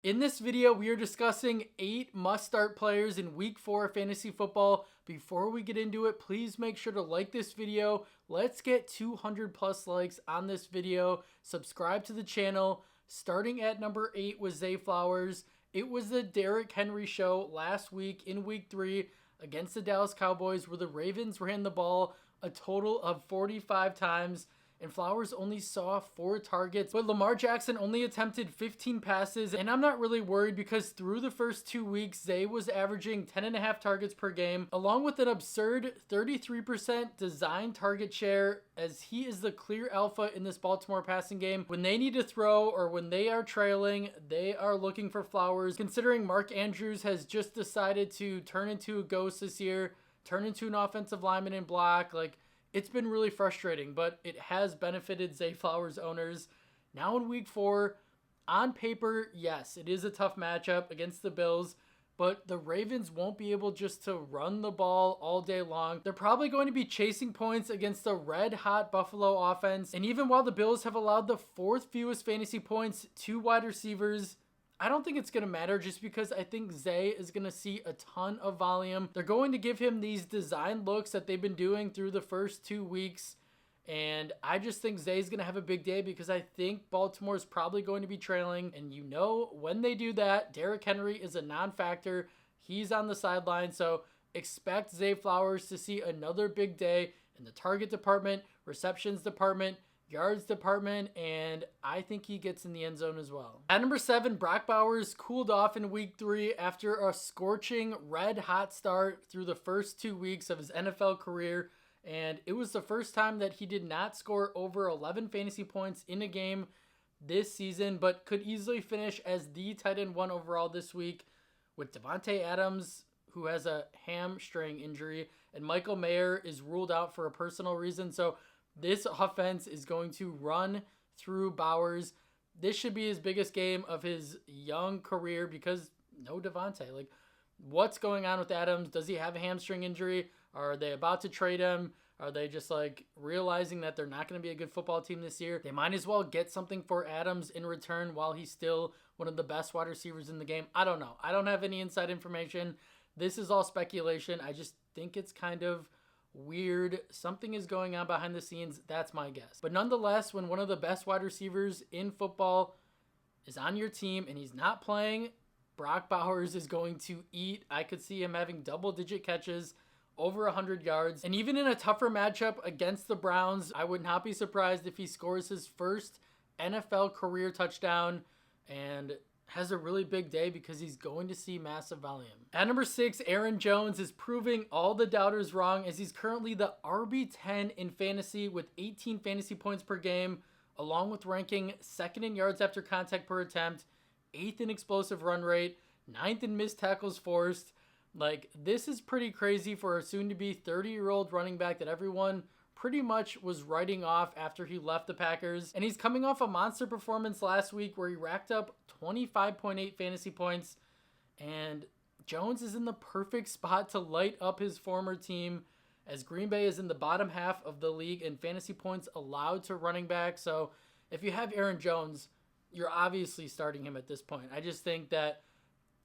In this video, we are discussing 8 must-start players in Week 4 fantasy football. Before we get into it, please make sure to like this video. Let's get 200 plus likes on this video. Subscribe to the channel. Starting at number 8 was Zay Flowers. It was the Derrick Henry show last week in Week 3 against the Dallas Cowboys, where the Ravens ran the ball a total of 45 times. And Flowers only saw 4 targets, but Lamar Jackson only attempted 15 passes. And I'm not really worried because through the first 2 weeks, Zay was averaging 10.5 targets per game, along with an absurd 33% design target share, as he is the clear alpha in this Baltimore passing game. When they need to throw or when they are trailing, they are looking for Flowers. Considering Mark Andrews has just decided to turn into a ghost this year, turn into an offensive lineman in block, it's been really frustrating, but it has benefited Zay Flowers owners. Now in Week 4, on paper, yes, it is a tough matchup against the Bills, but the Ravens won't be able just to run the ball all day long. They're probably going to be chasing points against the red-hot Buffalo offense. And even while the Bills have allowed the 4th fewest fantasy points to wide receivers, I don't think it's going to matter just because I think Zay is going to see a ton of volume. They're going to give him these design looks that they've been doing through the first 2 weeks. And I just think Zay's going to have a big day because I think Baltimore is probably going to be trailing. And you know, when they do that, Derrick Henry is a non-factor. He's on the sideline. So expect Zay Flowers to see another big day in the target department, receptions department, yards department, and I think he gets in the end zone as well. At number 7, Brock Bowers cooled off in Week 3 after a scorching red-hot start through the first 2 weeks of his NFL career, and it was the first time that he did not score over 11 fantasy points in a game this season, but could easily finish as the tight end 1 overall this week, with Devontae Adams, who has a hamstring injury, and Michael Mayer is ruled out for a personal reason. So this offense is going to run through Bowers. This should be his biggest game of his young career because no Devontae. What's going on with Adams? Does he have a hamstring injury? Are they about to trade him? Are they just realizing that they're not going to be a good football team this year? They might as well get something for Adams in return while he's still one of the best wide receivers in the game. I don't know. I don't have any inside information. This is all speculation. I just think it's kind of weird. Something is going on behind the scenes. That's my guess. But nonetheless, when one of the best wide receivers in football is on your team and he's not playing, Brock Bowers is going to eat. I could see him having double-digit catches, over 100 yards. And even in a tougher matchup against the Browns, I would not be surprised if he scores his first NFL career touchdown and has a really big day because he's going to see massive volume. At number 6, Aaron Jones is proving all the doubters wrong as he's currently the RB10 in fantasy with 18 fantasy points per game, along with ranking 2nd in yards after contact per attempt, 8th in explosive run rate, 9th in missed tackles forced. This is pretty crazy for a soon-to-be 30-year-old running back that everyone pretty much was writing off after he left the Packers. And he's coming off a monster performance last week where he racked up 25.8 fantasy points. And Jones is in the perfect spot to light up his former team, as Green Bay is in the bottom half of the league in fantasy points allowed to running back. So if you have Aaron Jones, you're obviously starting him at this point. I just think that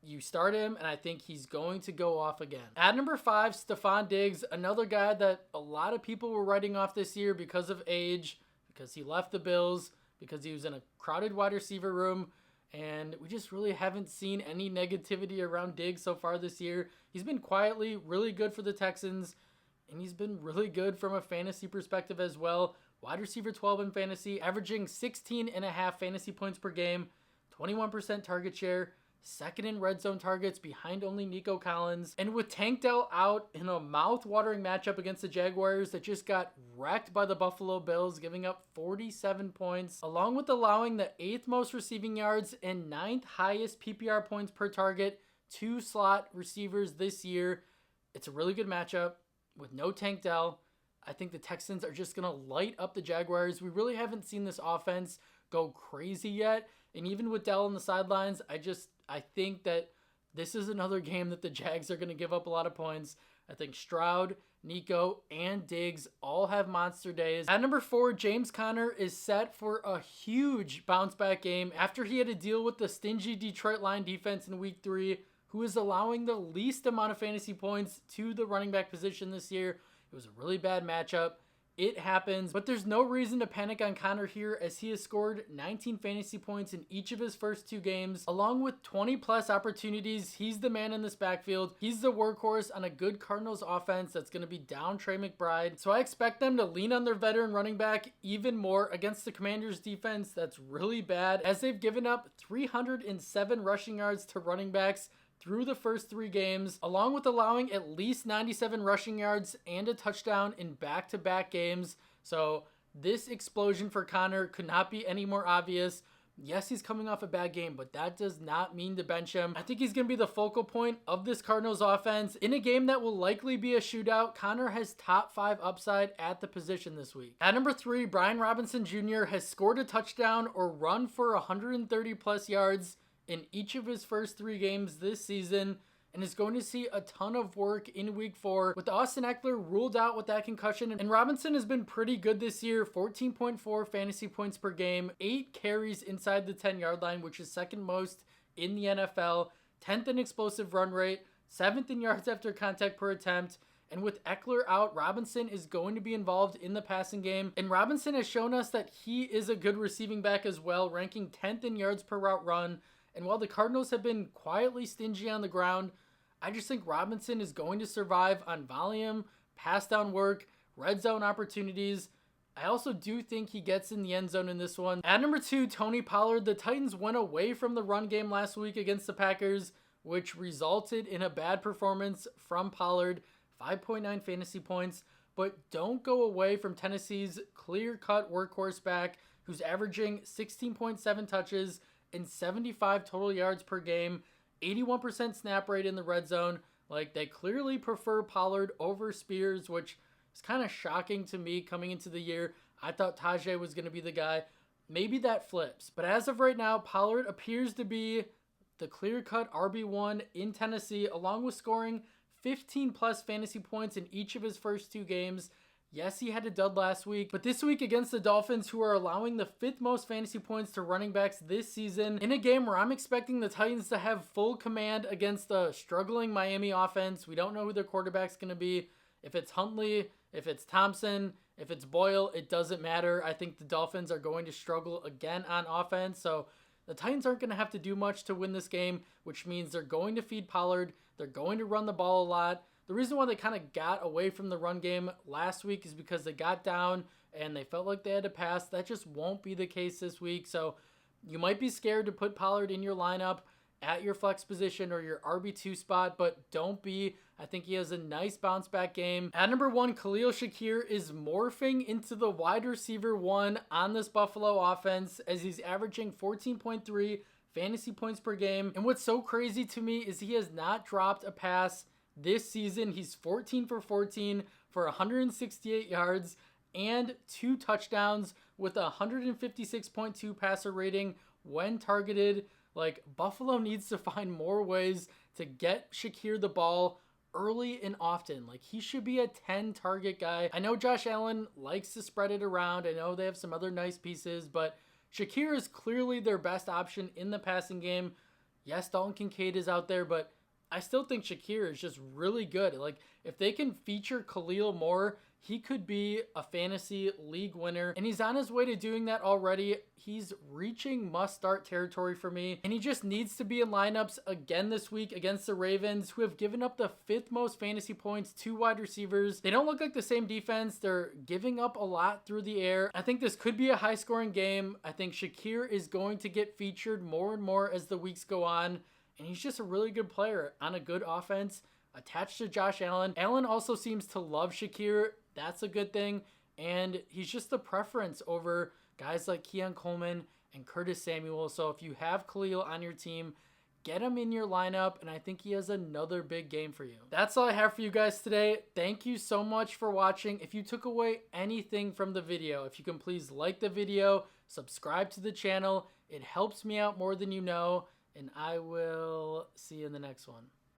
you start him, and I think he's going to go off again. At number 5, Stefan Diggs, another guy that a lot of people were writing off this year because of age, because he left the Bills, because he was in a crowded wide receiver room, and we just really haven't seen any negativity around Diggs so far this year. He's been quietly really good for the Texans, and he's been really good from a fantasy perspective as well. Wide receiver 12 in fantasy, averaging 16.5 fantasy points per game, 21% target share, 2nd in red zone targets behind only Nico Collins. And with Tank Dell out in a mouth-watering matchup against the Jaguars that just got wrecked by the Buffalo Bills, giving up 47 points, along with allowing the 8th most receiving yards and 9th highest PPR points per target to slot receivers this year, it's a really good matchup with no Tank Dell. I think the Texans are just going to light up the Jaguars. We really haven't seen this offense go crazy yet. And even with Dell on the sidelines, I think that this is another game that the Jags are going to give up a lot of points. I think Stroud, Nico, and Diggs all have monster days. At number 4, James Conner is set for a huge bounce back game after he had to deal with the stingy Detroit line defense in week 3, who is allowing the least amount of fantasy points to the running back position this year. It was a really bad matchup. It happens, but there's no reason to panic on Conner here, as he has scored 19 fantasy points in each of his first 2 games. Along with 20 plus opportunities, he's the man in this backfield. He's the workhorse on a good Cardinals offense that's going to be down Trey McBride. So I expect them to lean on their veteran running back even more against the Commanders defense that's really bad, as they've given up 307 rushing yards to running backs through the first 3 games, along with allowing at least 97 rushing yards and a touchdown in back-to-back games. So this explosion for Conner could not be any more obvious. Yes, he's coming off a bad game, but that does not mean to bench him. I think he's going to be the focal point of this Cardinals offense. In a game that will likely be a shootout, Conner has top 5 upside at the position this week. At number 3, Brian Robinson Jr. has scored a touchdown or run for 130 plus yards in each of his first 3 games this season, and is going to see a ton of work in week 4 with Austin Eckler ruled out with that concussion. And Robinson has been pretty good this year, 14.4 fantasy points per game, 8 carries inside the 10-yard line, which is second most in the NFL, 10th in explosive run rate, 7th in yards after contact per attempt. And with Eckler out, Robinson is going to be involved in the passing game. And Robinson has shown us that he is a good receiving back as well, ranking 10th in yards per route run. And while the Cardinals have been quietly stingy on the ground, I just think Robinson is going to survive on volume, pass down work, red zone opportunities. I also do think he gets in the end zone in this one. At number 2, Tony Pollard. The Titans went away from the run game last week against the Packers, which resulted in a bad performance from Pollard, 5.9 fantasy points. But don't go away from Tennessee's clear-cut workhorse back, who's averaging 16.7 touches and 75 total yards per game, 81% snap rate in the red zone. Like, they clearly prefer Pollard over Spears, which is kind of shocking to me coming into the year. I thought Tajay was going to be the guy. Maybe that flips. But as of right now, Pollard appears to be the clear-cut RB1 in Tennessee, along with scoring 15 plus fantasy points in each of his first 2 games. Yes, he had a dud last week, but this week against the Dolphins, who are allowing the 5th most fantasy points to running backs this season, in a game where I'm expecting the Titans to have full command against the struggling Miami offense. We don't know who their quarterback's going to be. If it's Huntley, if it's Thompson, if it's Boyle, it doesn't matter. I think the Dolphins are going to struggle again on offense, so the Titans aren't going to have to do much to win this game, which means they're going to feed Pollard. They're going to run the ball a lot. The reason why they kind of got away from the run game last week is because they got down and they felt like they had to pass. That just won't be the case this week. So you might be scared to put Pollard in your lineup at your flex position or your RB2 spot, but don't be. I think he has a nice bounce back game. At number 1, Khalil Shakir is morphing into the wide receiver 1 on this Buffalo offense, as he's averaging 14.3 fantasy points per game. And what's so crazy to me is he has not dropped a pass this season. He's 14 for 14 for 168 yards and 2 touchdowns with a 156.2 passer rating when targeted. Like, Buffalo needs to find more ways to get Shakir the ball early and often. Like, he should be a 10 target guy. I know Josh Allen likes to spread it around. I know they have some other nice pieces, but Shakir is clearly their best option in the passing game. Yes, Dalton Kincaid is out there, but I still think Shakir is just really good. Like, if they can feature Khalil more, he could be a fantasy league winner, and he's on his way to doing that already. He's reaching must-start territory for me, and he just needs to be in lineups again this week against the Ravens, who have given up the 5th most fantasy points to wide receivers. They don't look like the same defense. They're giving up a lot through the air. I think this could be a high-scoring game. I think Shakir is going to get featured more and more as the weeks go on, and he's just a really good player on a good offense attached to Josh Allen. Allen also seems to love Shakir. That's a good thing. And he's just the preference over guys like Keon Coleman and Curtis Samuel. So if you have Khalil on your team, get him in your lineup, and I think he has another big game for you. That's all I have for you guys today. Thank you so much for watching. If you took away anything from the video, if you can please like the video, subscribe to the channel. It helps me out more than you know, and I will see you in the next one.